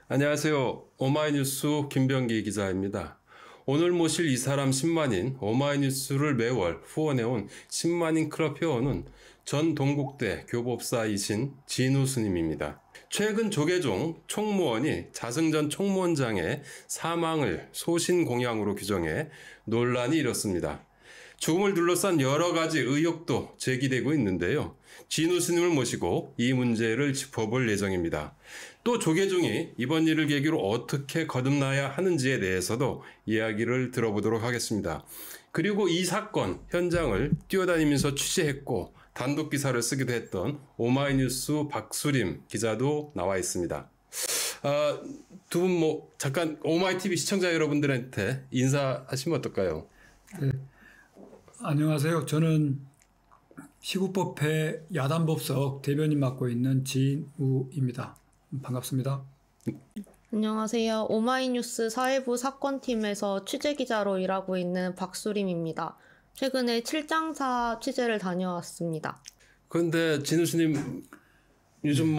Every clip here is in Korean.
안녕하세요. 오마이뉴스 김병기 기자입니다. 오늘 모실 이 사람 10만인 오마이뉴스를 매월 후원해온 10만인 클럽 회원은 전 동국대 교법사이신 진우 스님입니다. 최근 조계종 총무원이 자승전 총무원장의 사망을 소신공양으로 규정해 논란이 일었습니다. 죽음을 둘러싼 여러 가지 의혹도 제기되고 있는데요. 진우 스님을 모시고 이 문제를 짚어볼 예정입니다. 또 조계종이 이번 일을 계기로 어떻게 거듭나야 하는지에 대해서도 이야기를 들어보도록 하겠습니다. 그리고 이 사건 현장을 뛰어다니면서 취재했고 단독 기사를 쓰기도 했던 오마이뉴스 박수림 기자도 나와 있습니다. 두 분 잠깐 오마이TV 시청자 여러분들한테 인사하시면 어떨까요? 네. 안녕하세요. 저는 시국법회 야단법석 대변인 맡고 있는 진우입니다. 반갑습니다. 안녕하세요. 오마이뉴스 사회부 사건팀에서 취재기자로 일하고 있는 박수림입니다. 최근에 칠장사 취재를 다녀왔습니다. 그런데 진우 스님 요즘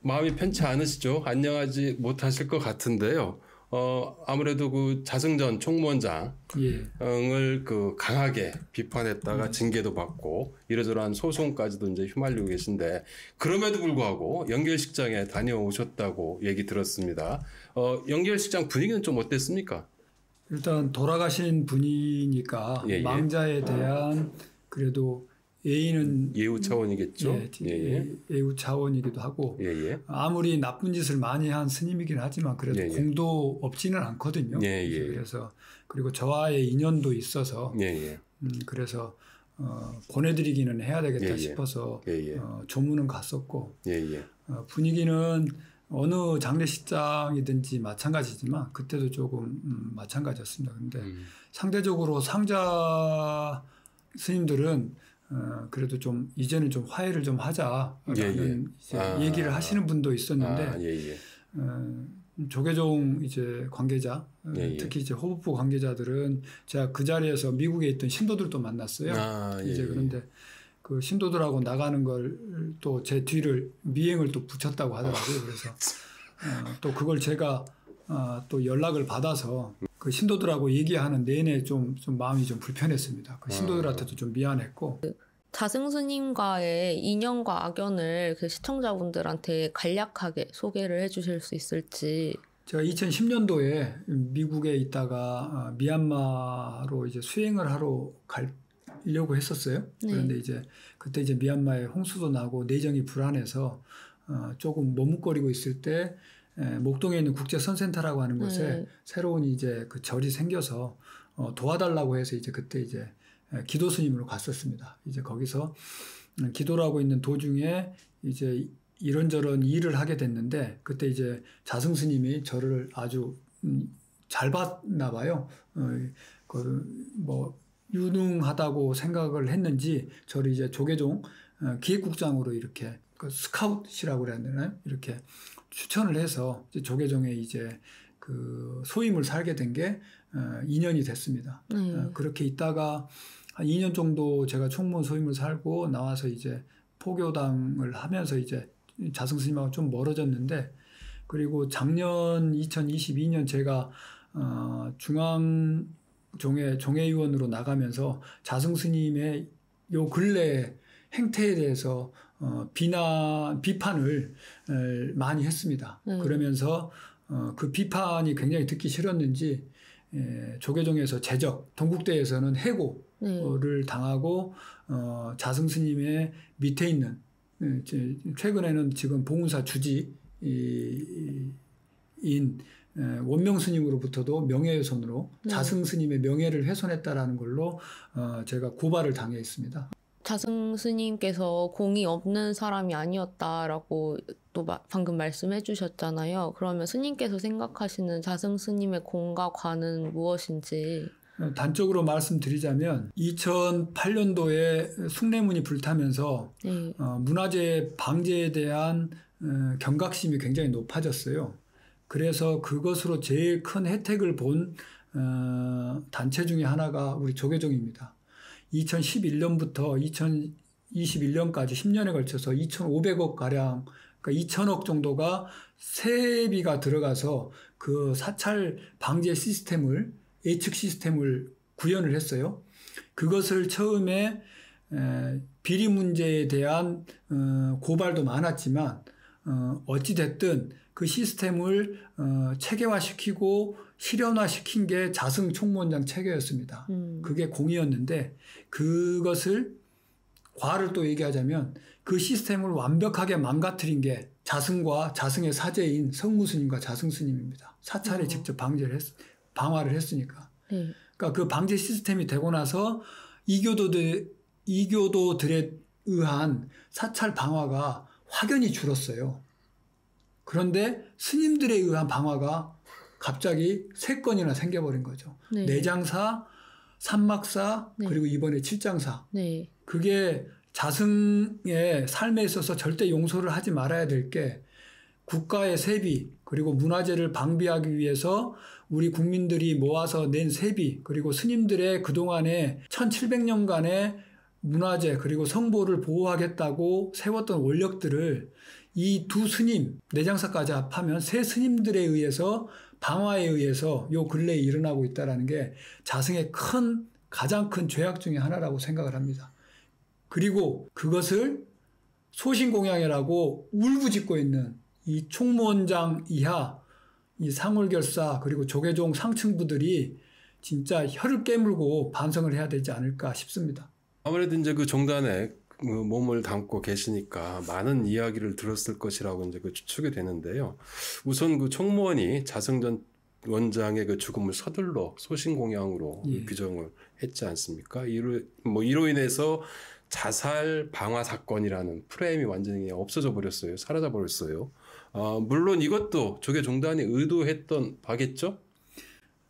마음이 편치 않으시죠? 안녕하지 못하실 것 같은데요. 아무래도 그 자승전 총무원장을 강하게 비판했다가 징계도 받고 이러저러한 소송까지도 이제 휘말리고 계신데 그럼에도 불구하고 영결식장에 다녀오셨다고 얘기 들었습니다. 영결식장 분위기는 좀 어땠습니까? 일단 돌아가신 분이니까 망자에 대한 그래도 예의는 예우 차원이겠죠. 예우 차원이기도 하고 아무리 나쁜 짓을 많이 한 스님이긴 하지만 그래도 공도 없지는 않거든요. 그래서 그리고 저와의 인연도 있어서 그래서 보내드리기는 해야 되겠다 싶어서 조문은 갔었고 분위기는 어느 장례식장이든지 마찬가지지만 그때도 조금 마찬가지였습니다. 그런데 상대적으로 상자 스님들은 그래도 좀 이제는 좀 화해를 좀 하자라는 얘기를 하시는 분도 있었는데 조계종 이제 관계자 특히 이제 호법부 관계자들은 제가 그 자리에서 미국에 있던 신도들도 만났어요. 그런데 그 신도들하고 나가는 걸 또 제 뒤를 미행을 또 붙였다고 하더라고요. 그래서 또 그걸 제가 또 연락을 받아서 그 신도들하고 얘기하는 내내 좀 마음이 좀 불편했습니다. 그 신도들한테도 좀 미안했고. 자승 스님과의 인연과 악연을 그 시청자분들한테 간략하게 소개를 해주실 수 있을지. 제가 2010년도에 미국에 있다가 미얀마로 이제 수행을 하러 가려고 했었어요. 그런데 이제 그때 이제 미얀마에 홍수도 나고 내정이 불안해서 조금 머뭇거리고 있을 때 목동에 있는 국제선센터라고 하는 곳에 새로운 이제 그 절이 생겨서 도와달라고 해서 이제 그때 이제 기도 스님으로 갔었습니다. 이제 거기서 기도를 하고 있는 도중에 이제 이런저런 일을 하게 됐는데 그때 이제 자승 스님이 저를 아주 잘 봤나 봐요. 유능하다고 생각을 했는지 저를 이제 조계종 기획국장으로 이렇게 그 스카웃이라고 그래야 되나요? 이렇게 추천을 해서 이제 조계종에 이제 그 소임을 살게 된 게 2년이 됐습니다. 그렇게 있다가 한 2년 정도 제가 총무원 소임을 살고 나와서 이제 포교당을 하면서 이제 자승 스님하고 좀 멀어졌는데 그리고 작년 2022년 제가 중앙종회 종회위원으로 나가면서 자승 스님의 요 근래 행태에 대해서 비판을 많이 했습니다. 그러면서 그 비판이 굉장히 듣기 싫었는지 조계종에서 제적, 동국대에서는 해고를 당하고 자승 스님의 밑에 있는 최근에는 지금 봉은사 주지인 원명 스님으로부터도 명예훼손으로 자승 스님의 명예를 훼손했다라는 걸로 제가 고발을 당해 있습니다. 자승 스님께서 공이 없는 사람이 아니었다라고 또 방금 말씀해 주셨잖아요. 그러면 스님께서 생각하시는 자승 스님의 공과 과는 무엇인지. 단적으로 말씀드리자면 2008년도에 숭례문이 불타면서 문화재 방제에 대한 경각심이 굉장히 높아졌어요. 그래서 그것으로 제일 큰 혜택을 본 단체 중에 하나가 우리 조계종입니다. 2011년부터 2021년까지 10년에 걸쳐서 2,500억 가량 그러니까 2천억 정도가 세비가 들어가서 그 사찰 방제 시스템을, 예측 시스템을 구현을 했어요. 그것을 처음에 비리 문제에 대한 고발도 많았지만 어찌됐든 그 시스템을 체계화시키고 실현화시킨 게 자승 총무원장 체계였습니다. 그게 공이었는데 그것을 과를 또 얘기하자면 그 시스템을 완벽하게 망가뜨린 게 자승과 자승의 사제인 성무스님과 자승스님입니다. 사찰에 직접 방화를 했으니까. 그러니까 그 방제 시스템이 되고 나서 이교도들에 의한 사찰 방화가 확연히 줄었어요. 그런데 스님들에 의한 방화가 갑자기 3건이나 생겨버린 거죠. 네. 내장사, 삼막사, 네. 그리고 이번에 칠장사. 네. 그게 자승의 삶에 있어서 절대 용서를 하지 말아야 될 게 국가의 세비 그리고 문화재를 방비하기 위해서 우리 국민들이 모아서 낸 세비 그리고 스님들의 그동안의 1700년간의 문화재 그리고 성보를 보호하겠다고 세웠던 원력들을 이 두 스님, 내장사까지 합하면 3 스님들에 의해서 방화에 의해서 요 근래에 일어나고 있다는 게 자승의 가장 큰 죄악 중에 하나라고 생각을 합니다. 그리고 그것을 소신공양이라고 울부짖고 있는 이 총무원장 이하 이 상홀결사 그리고 조계종 상층부들이 진짜 혀를 깨물고 반성을 해야 되지 않을까 싶습니다. 아무래도 이제 그 종단에 몸을 담고 계시니까 많은 이야기를 들었을 것이라고 이제 그 추측이 되는데요. 우선 그 총무원이 자승전 원장의 그 죽음을 서둘러 소신공양으로 규정을 했지 않습니까? 이로 인해서 자살 방화 사건이라는 프레임이 완전히 없어져 버렸어요. 사라져 버렸어요. 물론 이것도 조계종단이 의도했던 바겠죠?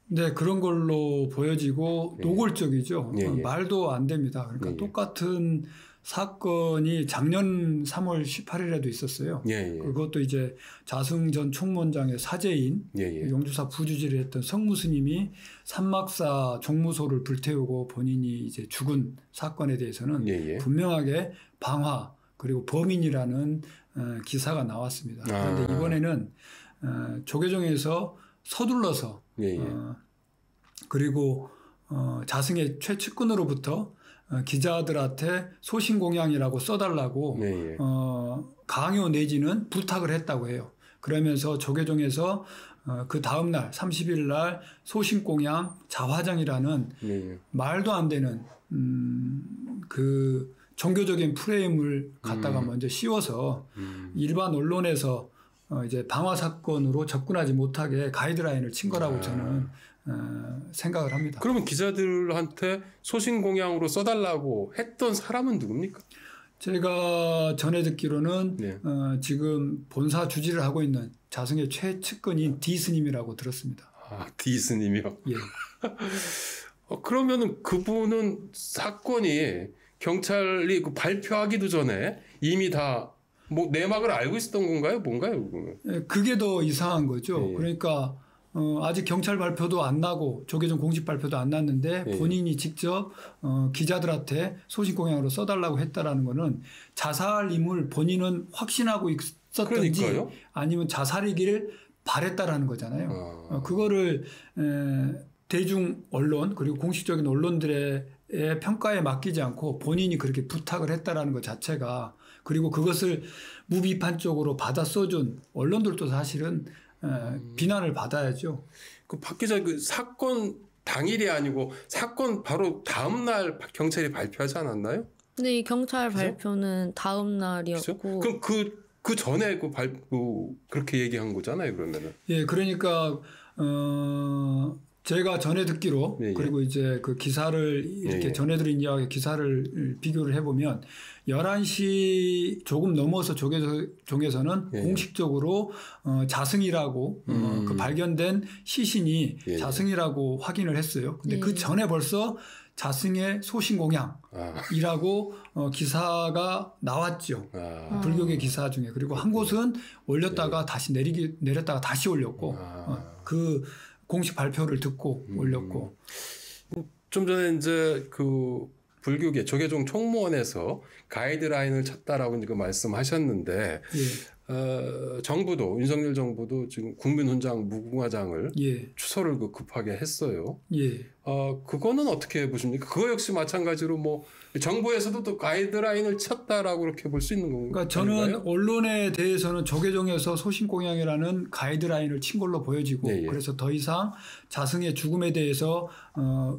네, 그런 걸로 보여지고 노골적이죠. 말도 안 됩니다. 그러니까 똑같은 사건이 작년 3월 18일에도 있었어요. 그것도 이제 자승 전 총무원장의 사제인 용주사 부주지를 했던 성무스님이 삼막사 종무소를 불태우고 본인이 이제 죽은 사건에 대해서는 분명하게 방화 그리고 범인이라는 기사가 나왔습니다. 그런데 이번에는 조계종에서 서둘러서 그리고 자승의 최측근으로부터 기자들한테 소신공양이라고 써달라고 강요 내지는 부탁을 했다고 해요. 그러면서 조계종에서 그 다음날 30일 날 소신공양 자화장이라는 말도 안 되는 그 종교적인 프레임을 갖다가 먼저 씌워서 일반 언론에서 이제 방화 사건으로 접근하지 못하게 가이드라인을 친 거라고 저는 생각을 합니다. 그러면 기자들한테 소신공양으로 써달라고 했던 사람은 누굽니까? 제가 전해 듣기로는 지금 본사 주지를 하고 있는 자승의 최측근인 D 스님이라고 들었습니다. D 스님이요? 예. 그러면은 그분은 사건이 경찰이 발표하기도 전에 이미 다 내막을 알고 있었던 건가요? 뭔가요? 그게 더 이상한 거죠. 그러니까 아직 경찰 발표도 안 나고 조계종 공식 발표도 안 났는데 본인이 직접 기자들한테 소신공양으로 써달라고 했다라는 거는 자살임을 본인은 확신하고 있었던지 그러니까요? 아니면 자살이기를 바랬다라는 거잖아요. 그거를 대중 언론 그리고 공식적인 언론들의 평가에 맡기지 않고 본인이 그렇게 부탁을 했다라는 것 자체가 그리고 그것을 무비판적으로 받아 써준 언론들도 사실은 비난을 받아야죠. 그 박 기자 그 사건 당일이 아니고 사건 바로 다음 날 경찰이 발표하지 않았나요? 네, 경찰 그죠? 발표는 다음 날이었고. 그죠? 그럼 그 전에 그렇게 얘기한 거잖아요, 그러면은. 예, 그러니까 제가 전해 듣기로 그리고 이제 그 기사를 이렇게 전해 들은 이야기 기사를 비교를 해보면 11시 조금 넘어서 조계종에서는 공식적으로 자승이라고 그 발견된 시신이 자승이라고 확인을 했어요. 근데 그 전에 벌써 자승의 소신공양이라고 기사가 나왔죠. 불교계 기사 중에. 그리고 한 곳은 올렸다가 다시 내렸다가 다시 올렸고 그 공식 발표를 듣고 올렸고. 좀 전에 이제 그 불교계 조계종 총무원에서 가이드라인을 쳤다라고 이제 그 말씀하셨는데 정부도 윤석열 정부도 지금 국민훈장 무궁화장을 예. 추서를 급하게 했어요. 예. 그거는 어떻게 보십니까? 그거 역시 마찬가지로 뭐 정부에서도 또 가이드라인을 쳤다라고 그렇게 볼 수 있는 건가요? 그러니까 저는 언론에 대해서는 조계종에서 소신공양이라는 가이드라인을 친 걸로 보여지고 예, 예. 그래서 더 이상 자승의 죽음에 대해서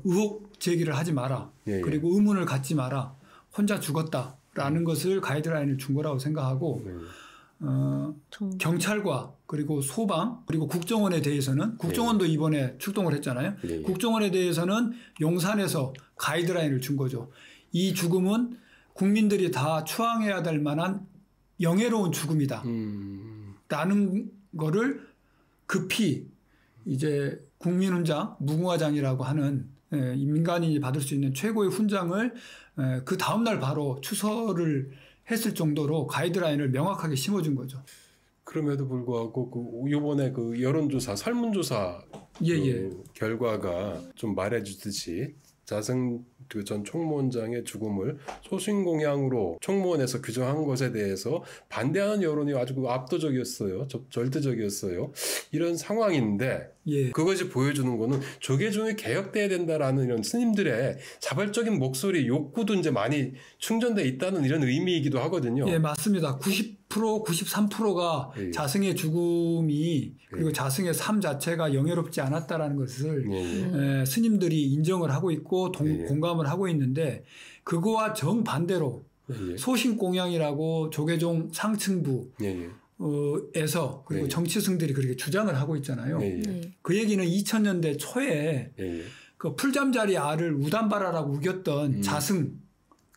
의혹 제기를 하지 마라. 예, 예. 그리고 의문을 갖지 마라. 혼자 죽었다라는 것을 가이드라인을 준 거라고 생각하고 경찰과 그리고 소방 그리고 국정원에 대해서는 국정원도 이번에 출동을 했잖아요. 예, 예. 국정원에 대해서는 용산에서 가이드라인을 준 거죠. 이 죽음은 국민들이 다 추앙해야 될 만한 영예로운 죽음이다. 라는 거를 급히 이제 국민훈장, 무궁화장이라고 하는 민간인이 받을 수 있는 최고의 훈장을 그 다음날 바로 추서를 했을 정도로 가이드라인을 명확하게 심어준 거죠. 그럼에도 불구하고 이번에 그 여론조사, 설문조사 결과가 좀 말해주듯이 자승 전 총무원장의 죽음을 소신공양으로 총무원에서 규정한 것에 대해서 반대하는 여론이 아주 압도적이었어요. 절대적이었어요. 이런 상황인데 그것이 보여주는 거는 조계종이 개혁돼야 된다라는 이런 스님들의 자발적인 목소리, 욕구도 이제 많이 충전돼 있다는 이런 의미이기도 하거든요. 예, 맞습니다. 90%, 93%가 자승의 죽음이 그리고 자승의 삶 자체가 영예롭지 않았다라는 것을 스님들이 인정을 하고 있고 공감을 하고 있는데 그거와 정반대로 소신공양이라고 조계종 상층부 에서 그리고 정치승들이 그렇게 주장을 하고 있잖아요. 그 얘기는 2000년대 초에 그 풀잠자리 알을 우담바라라고 우겼던 자승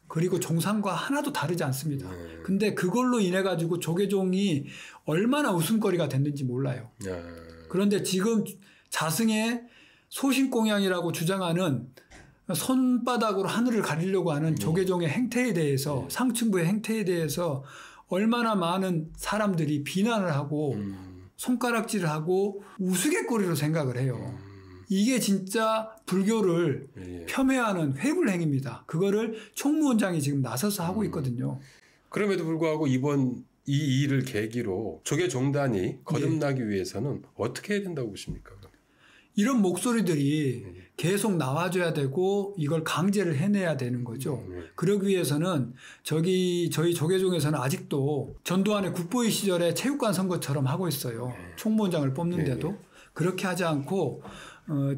그리고 종상과 하나도 다르지 않습니다. 근데 그걸로 인해 가지고 조계종이 얼마나 웃음거리가 됐는지 몰라요. 그런데 지금 자승의 소신공양이라고 주장하는 손바닥으로 하늘을 가리려고 하는 조계종의 행태에 대해서 상층부의 행태에 대해서 얼마나 많은 사람들이 비난을 하고 손가락질을 하고 우스갯거리로 생각을 해요. 이게 진짜 불교를 폄훼하는 회불행위입니다. 그거를 총무원장이 지금 나서서 하고 있거든요. 그럼에도 불구하고 이번 이 일을 계기로 조계종단이 거듭나기 위해서는 어떻게 해야 된다고 보십니까? 이런 목소리들이 계속 나와줘야 되고 이걸 강제를 해내야 되는 거죠. 그러기 위해서는 저희 조계종에서는 아직도 전두환의 국보위 시절에 체육관 선거처럼 하고 있어요. 총무원장을 뽑는데도 그렇게 하지 않고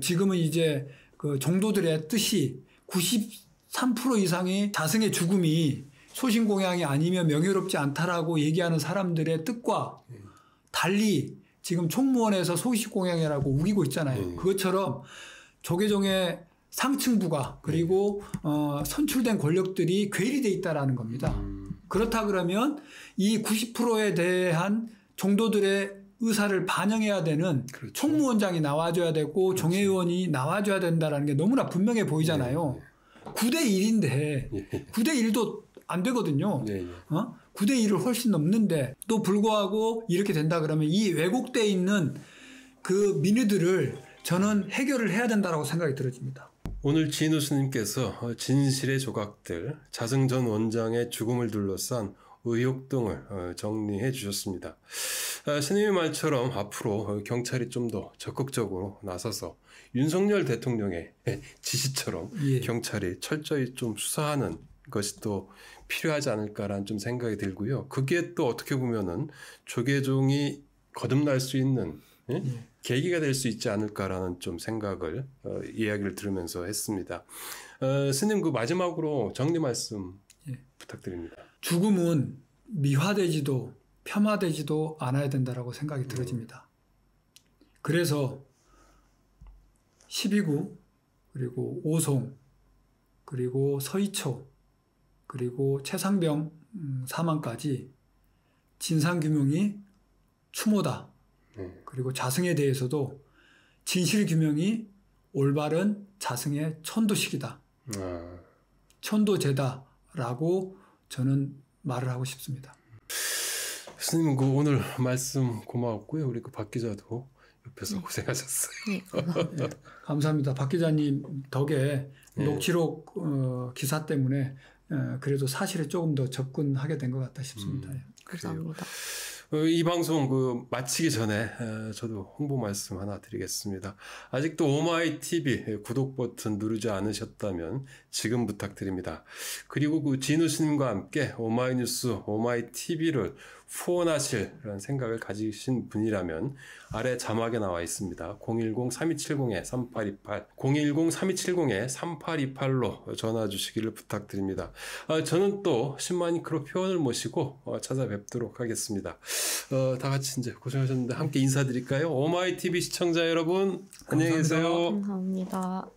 지금은 이제 그 종도들의 뜻이 93% 이상이 자승의 죽음이 소신공양이 아니면 명예롭지 않다라고 얘기하는 사람들의 뜻과 달리 지금 총무원에서 소신공양이라고 우기고 있잖아요. 그것처럼 조계종의 상층부가 그리고 선출된 권력들이 괴리돼 있다라는 겁니다. 그렇다 그러면 이 90%에 대한 종도들의 의사를 반영해야 되는 총무원장이 나와줘야 되고 종회의원이 나와줘야 된다는 게 너무나 분명해 보이잖아요. 9대 1인데 9대 1도 안 되거든요. 9대 1을 훨씬 넘는데 또 불구하고 이렇게 된다 그러면 이 왜곡돼 있는 그 민의들을 저는 해결을 해야 된다고 생각이 들어집니다. 오늘 진우 스님께서 진실의 조각들, 자승 전 원장의 죽음을 둘러싼 의혹 등을 정리해 주셨습니다. 스님의 말처럼 앞으로 경찰이 좀 더 적극적으로 나서서 윤석열 대통령의 지시처럼 경찰이 철저히 좀 수사하는 것이 또 필요하지 않을까라는 좀 생각이 들고요. 그게 또 어떻게 보면은 조계종이 거듭날 수 있는 계기가 될 수 있지 않을까라는 좀 생각을 이야기를 들으면서 했습니다. 스님 그 마지막으로 정리 말씀 부탁드립니다. 죽음은 미화되지도 폄하되지도 않아야 된다라고 생각이 들어집니다. 그래서 12구 그리고 오송 그리고 서희초 그리고 최상병 사망까지 진상규명이 추모다. 그리고 자승에 대해서도 진실규명이 올바른 자승의 천도식이다. 천도제다라고 저는 말을 하고 싶습니다. 스님 그 오늘 말씀 고마웠고요. 우리 그 박 기자도 옆에서 고생하셨어요. 네, 감사합니다. 박 기자님 덕에 녹취록 기사 때문에 그래도 사실에 조금 더 접근하게 된 것 같다 싶습니다. 감사합니다. 이 방송 마치기 전에 저도 홍보 말씀 하나 드리겠습니다. 아직도 오마이TV 구독 버튼 누르지 않으셨다면 지금 부탁드립니다. 그리고 진우 스님과 함께 오마이뉴스, 오마이TV를 후원하실 그런 생각을 가지신 분이라면 아래 자막에 나와 있습니다. 010-3270-3828 010-3270-3828로 전화 주시기를 부탁드립니다. 저는 또 10만인 크롭 회원을 모시고 찾아뵙도록 하겠습니다. 다 같이 이제 고생하셨는데 함께 인사드릴까요? 오마이TV 시청자 여러분, 안녕히 계세요. 감사합니다.